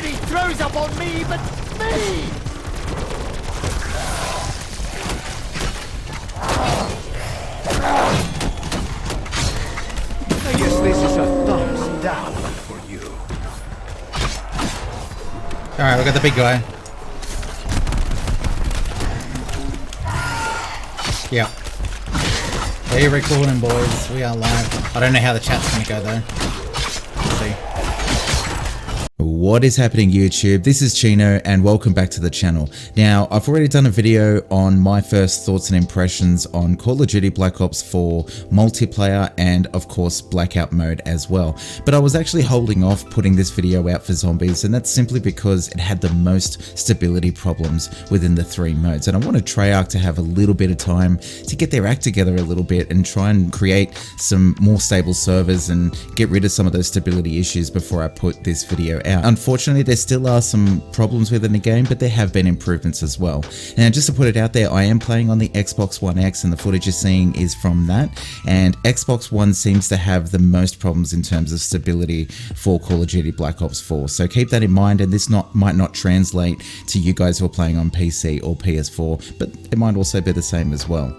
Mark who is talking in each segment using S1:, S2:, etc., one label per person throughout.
S1: Nobody throws up on me but me! I guess this is a thumbs down for you.
S2: Alright, we got the big guy. Yeah. Hey, recording, boys. We are live. I don't know how the chat's gonna go though. Let's see. What is happening, YouTube? This is Chino and welcome back to the channel. Now, I've already done a video on my first thoughts and impressions on Call of Duty Black Ops 4 multiplayer and of course Blackout mode as well. But I was actually holding off putting this video out for zombies, and that's simply because it had the most stability problems within the three modes. And I wanted Treyarch to have a little bit of time to get their act together a little bit and try and create some more stable servers and get rid of some of those stability issues before I put this video out. Unfortunately, there still are some problems within the game, but there have been improvements as well. Now, just to put it out there, I am playing on the Xbox One X, and the footage you're seeing is from that. And Xbox One seems to have the most problems in terms of stability for Call of Duty Black Ops 4. So keep that in mind, and this might not translate to you guys who are playing on PC or PS4, but it might also be the same as well.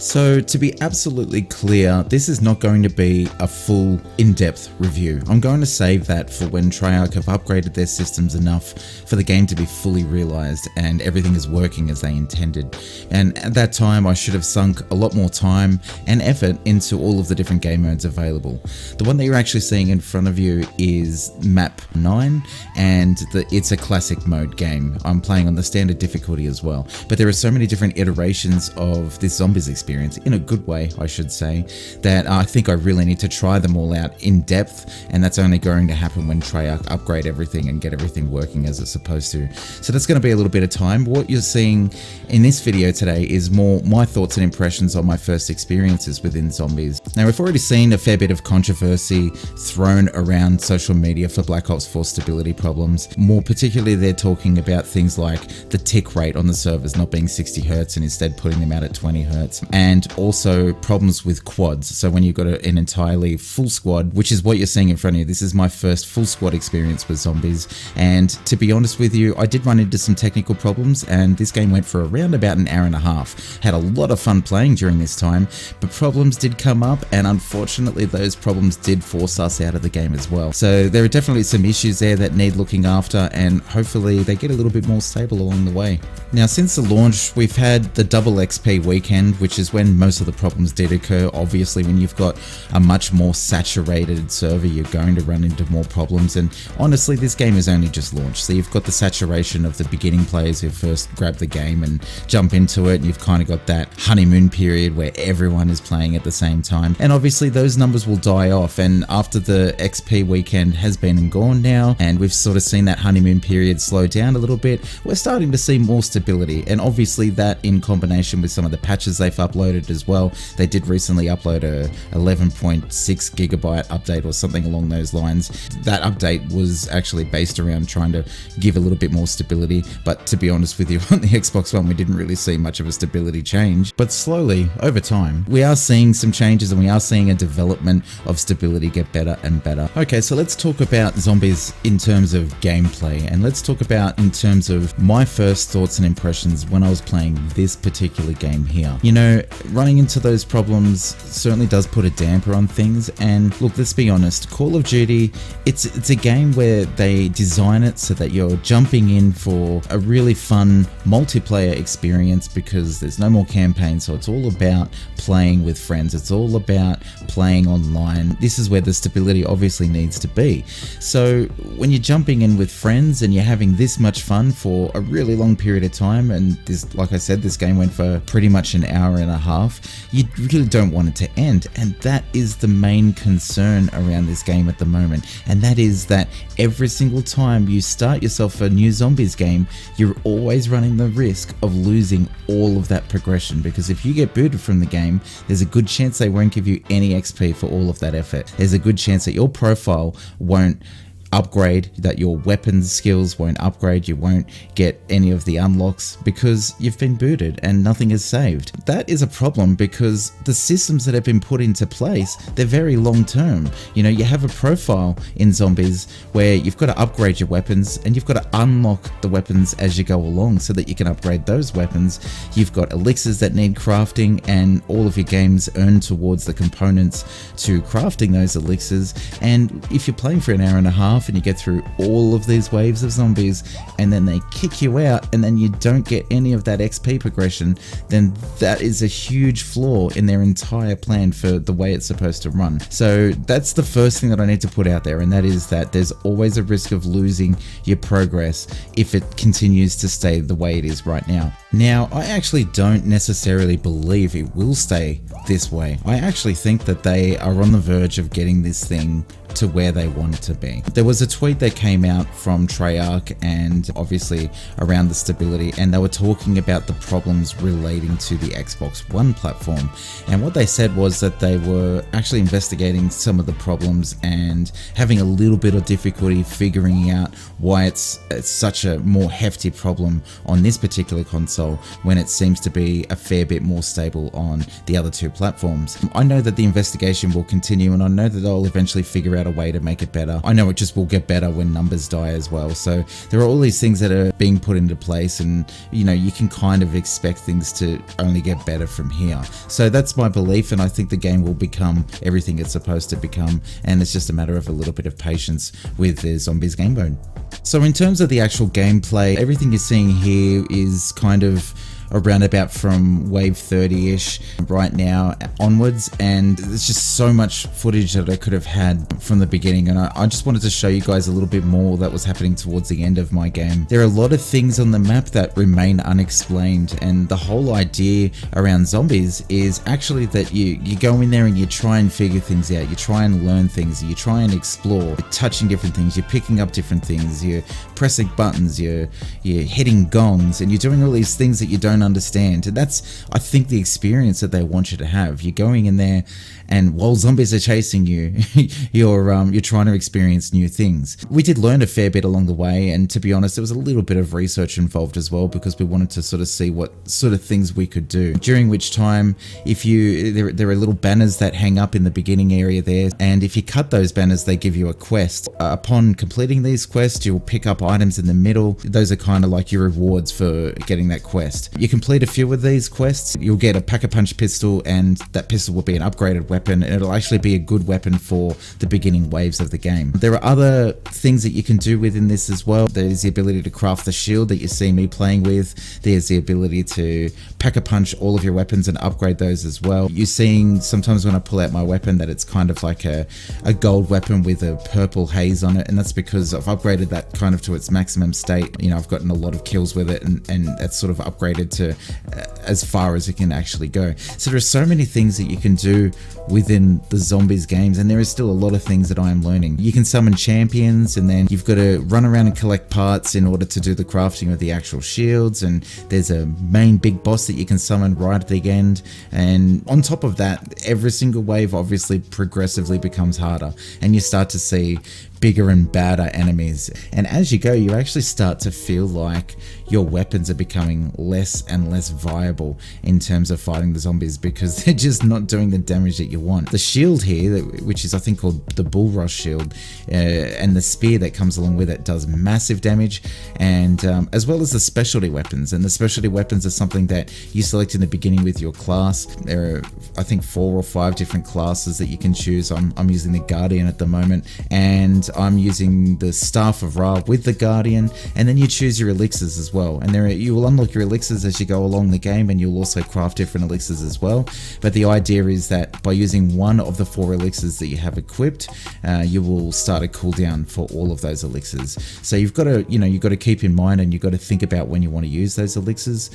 S2: So to be absolutely clear, this is not going to be a full in-depth review. I'm going to save that for when Treyarch have upgraded their systems enough for the game to be fully realized and everything is working as they intended. And at that time, I should have sunk a lot more time and effort into all of the different game modes available. The one that you're actually seeing in front of you is Map 9, and it's a classic mode game. I'm playing on the standard difficulty as well, but there are so many different iterations of this zombies experience, in a good way I should say, that I think I really need to try them all out in depth, and that's only going to happen when Treyarch upgrade everything and get everything working as it's supposed to. So that's going to be a little bit of time. What you're seeing in this video today is more my thoughts and impressions on my first experiences within zombies. Now, we've already seen a fair bit of controversy thrown around social media for Black Ops 4 stability problems. More particularly, they're talking about things like the tick rate on the servers not being 60 Hz and instead putting them out at 20 Hz. And also problems with quads. So when you've got an entirely full squad, which is what you're seeing in front of you, this is my first full squad experience with zombies. And to be honest with you, I did run into some technical problems, and this game went for around about an hour and a half. Had a lot of fun playing during this time, but problems did come up, and unfortunately those problems did force us out of the game as well. So there are definitely some issues there that need looking after, and hopefully they get a little bit more stable along the way. Now, since the launch, we've had the double XP weekend, which is when most of the problems did occur. Obviously, when you've got a much more saturated server, you're going to run into more problems. And honestly, this game is only just launched, so you've got the saturation of the beginning players who first grab the game and jump into it, and you've kind of got that honeymoon period where everyone is playing at the same time. And obviously those numbers will die off, and after the XP weekend has been and gone now, and we've sort of seen that honeymoon period slow down a little bit, we're starting to see more stability. And obviously that, in combination with some of the patches they've uploaded as well, they did recently upload a 11.6 gigabyte update or something along those lines. That update was actually based around trying to give a little bit more stability, but to be honest with you, on the Xbox One we didn't really see much of a stability change. But slowly, over time, we are seeing some changes, and we are seeing a development of stability get better and better. Okay, so let's talk about zombies in terms of gameplay, and let's talk about in terms of my first thoughts and impressions when I was playing this particular game here. You know, running into those problems certainly does put a damper on things. And look, let's be honest, Call of Duty, it's a game where they design it so that you're jumping in for a really fun multiplayer experience, because there's no more campaign, so it's all about playing with friends, it's all about playing online. This is where the stability obviously needs to be. So when you're jumping in with friends and you're having this much fun for a really long period of time, and this, like I said, this game went for pretty much an hour and a half, you really don't want it to end. And that is the main concern around this game at the moment, and that is that every single time you start yourself a new zombies game, you're always running the risk of losing all of that progression, because if you get booted from the game, there's a good chance they won't give you any XP for all of that effort. There's a good chance that your profile won't upgrade, that your weapons skills won't upgrade, you won't get any of the unlocks because you've been booted and nothing is saved. That is a problem because the systems that have been put into place, they're very long term. You know, you have a profile in zombies where you've got to upgrade your weapons and you've got to unlock the weapons as you go along so that you can upgrade those weapons. You've got elixirs that need crafting, and all of your games earn towards the components to crafting those elixirs. And if you're playing for an hour and a half and you get through all of these waves of zombies and then they kick you out and then you don't get any of that XP progression, then that is a huge flaw in their entire plan for the way it's supposed to run. So that's the first thing that I need to put out there, and that is that there's always a risk of losing your progress if it continues to stay the way it is right now. Now, I actually don't necessarily believe it will stay this way. I actually think that they are on the verge of getting this thing to where they want it to be. There was a tweet that came out from Treyarch and obviously around the stability, and they were talking about the problems relating to the Xbox One platform. And what they said was that they were actually investigating some of the problems and having a little bit of difficulty figuring out why it's such a more hefty problem on this particular console when it seems to be a fair bit more stable on the other two platforms. I know that the investigation will continue, and I know that they'll eventually figure out a way to make it better. I know it just will get better when numbers die as well. So there are all these things that are being put into place, and you know, you can kind of expect things to only get better from here. So that's my belief, and I think the game will become everything it's supposed to become, and it's just a matter of a little bit of patience with the Zombies game mode. So in terms of the actual gameplay, everything you're seeing here is kind of around about from wave 30-ish right now onwards, and there's just so much footage that I could have had from the beginning, and I just wanted to show you guys a little bit more that was happening towards the end of my game. There are a lot of things on the map that remain unexplained, and the whole idea around zombies is actually that you go in there and you try and figure things out, you try and learn things, you try and explore, you're touching different things, you're picking up different things, you're pressing buttons, you're hitting gongs, and you're doing all these things that you don't understand. And that's, I think, the experience that they want you to have. You're going in there, and while zombies are chasing you, you're trying to experience new things. We did learn a fair bit along the way, and to be honest, there was a little bit of research involved as well, because we wanted to sort of see what sort of things we could do. During which time, if there are little banners that hang up in the beginning area there, and if you cut those banners, they give you a quest. Upon completing these quests, you'll pick up items in the middle. Those are kind of like your rewards for getting that quest. You complete a few of these quests, you'll get a pack-a-punch pistol, and that pistol will be an upgraded weapon, and it'll actually be a good weapon for the beginning waves of the game. There are other things that you can do within this as well. There's the ability to craft the shield that you see me playing with. There's the ability to pack-a-punch all of your weapons and upgrade those as well. You're seeing sometimes when I pull out my weapon that it's kind of like a gold weapon with a purple haze on it, and that's because I've upgraded that kind of to its maximum state. You know, I've gotten a lot of kills with it, and it's sort of upgraded to as far as it can actually go. So there are so many things that you can do within the Zombies games, and there is still a lot of things that I am learning. You can summon champions, and then you've got to run around and collect parts in order to do the crafting of the actual shields, and there's a main big boss that you can summon right at the end. And on top of that, every single wave obviously progressively becomes harder, and you start to see bigger and badder enemies. And as you go, you actually start to feel like your weapons are becoming less and less viable in terms of fighting the zombies, because they're just not doing the damage that you want. The shield here, which is I think called the Bull Rush shield, and the spear that comes along with it does massive damage, and as well as the specialty weapons. And the specialty weapons are something that you select in the beginning with your class. There are, I think, 4 or 5 different classes that you can choose. I'm using the Guardian at the moment, and I'm using the Staff of Ra with the Guardian, and then you choose your elixirs as well. And you will unlock your elixirs as you go along the game, and you'll also craft different elixirs as well. But the idea is that by using one of the 4 elixirs that you have equipped, you will start a cooldown for all of those elixirs. So you've got to keep in mind, and you've got to think about when you want to use those elixirs,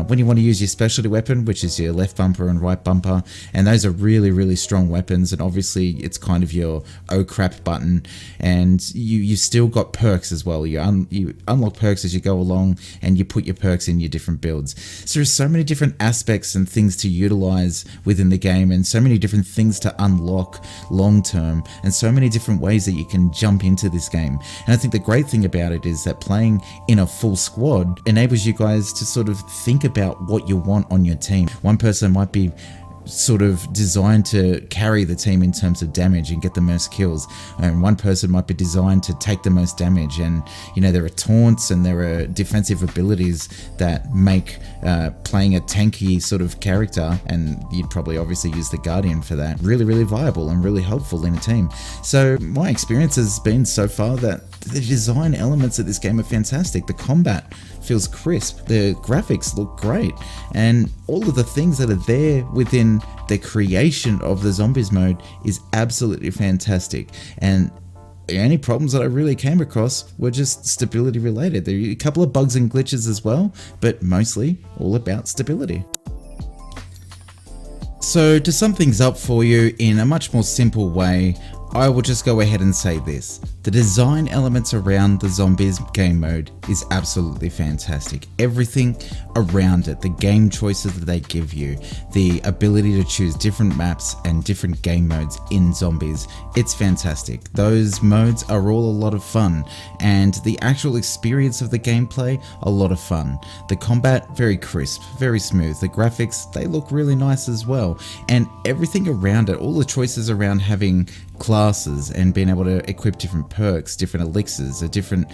S2: when you want to use your specialty weapon, which is your left bumper and right bumper, and those are really, really strong weapons. And obviously it's kind of your oh crap button and you still got perks as well. You unlock perks as you go along, and you put your perks in your different builds. So there's so many different aspects and things to utilize within the game, and so many different things to unlock long term, and so many different ways that you can jump into this game. And I think the great thing about it is that playing in a full squad enables you guys to sort of think about what you want on your team. One person might be sort of designed to carry the team in terms of damage and get the most kills, and one person might be designed to take the most damage. And you know, there are taunts and there are defensive abilities that make playing a tanky sort of character, and you'd probably obviously use the Guardian for that, really viable and really helpful in a team. So my experience has been so far that the design elements of this game are fantastic. The combat feels crisp, the graphics look great, and all of the things that are there within the creation of the zombies mode is absolutely fantastic. And the only problems that I really came across were just stability related. There are a couple of bugs and glitches as well, but mostly all about stability. So to sum things up for you in a much more simple way, I will just go ahead and say this. The design elements around the zombies game mode is absolutely fantastic. Everything around it, the game choices that they give you, the ability to choose different maps and different game modes in zombies, it's fantastic. Those modes are all a lot of fun, and the actual experience of the gameplay, a lot of fun. The combat, very crisp, very smooth. The graphics, they look really nice as well. And everything around it, all the choices around having classes and being able to equip different perks, different elixirs, a different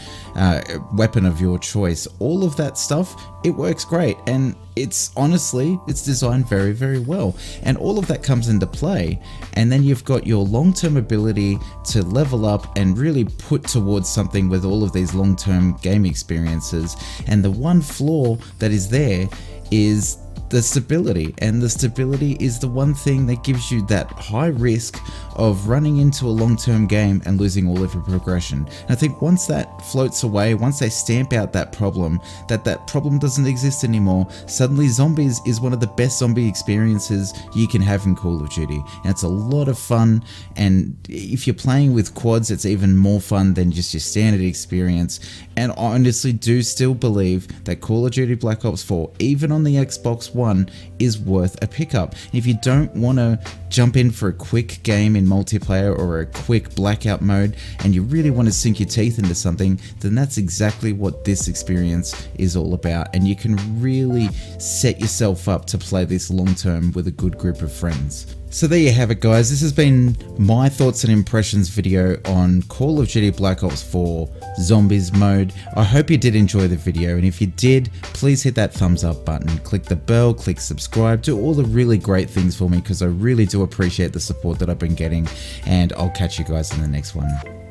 S2: weapon of your choice, all of that stuff, it works great. And it's honestly, it's designed very well, and all of that comes into play. And then you've got your long-term ability to level up and really put towards something with all of these long-term game experiences. And the one flaw that is there is the stability, and the stability is the one thing that gives you that high risk of running into a long-term game and losing all of your progression. And I think once that floats away, once they stamp out that problem, that problem doesn't exist anymore, suddenly zombies is one of the best zombie experiences you can have in Call of Duty. And it's a lot of fun, and if you're playing with quads, it's even more fun than just your standard experience. And I honestly do still believe that Call of Duty Black Ops 4, even on the Xbox One, is worth a pickup. If you don't want to jump in for a quick game in multiplayer or a quick blackout mode, and you really want to sink your teeth into something, then that's exactly what this experience is all about. And you can really set yourself up to play this long term with a good group of friends. So there you have it, guys. This has been my thoughts and impressions video on Call of Duty Black Ops 4 Zombies mode. I hope you did enjoy the video, and if you did, please hit that thumbs up button, click the bell, click subscribe, do all the really great things for me, because I really do appreciate the support that I've been getting, and I'll catch you guys in the next one.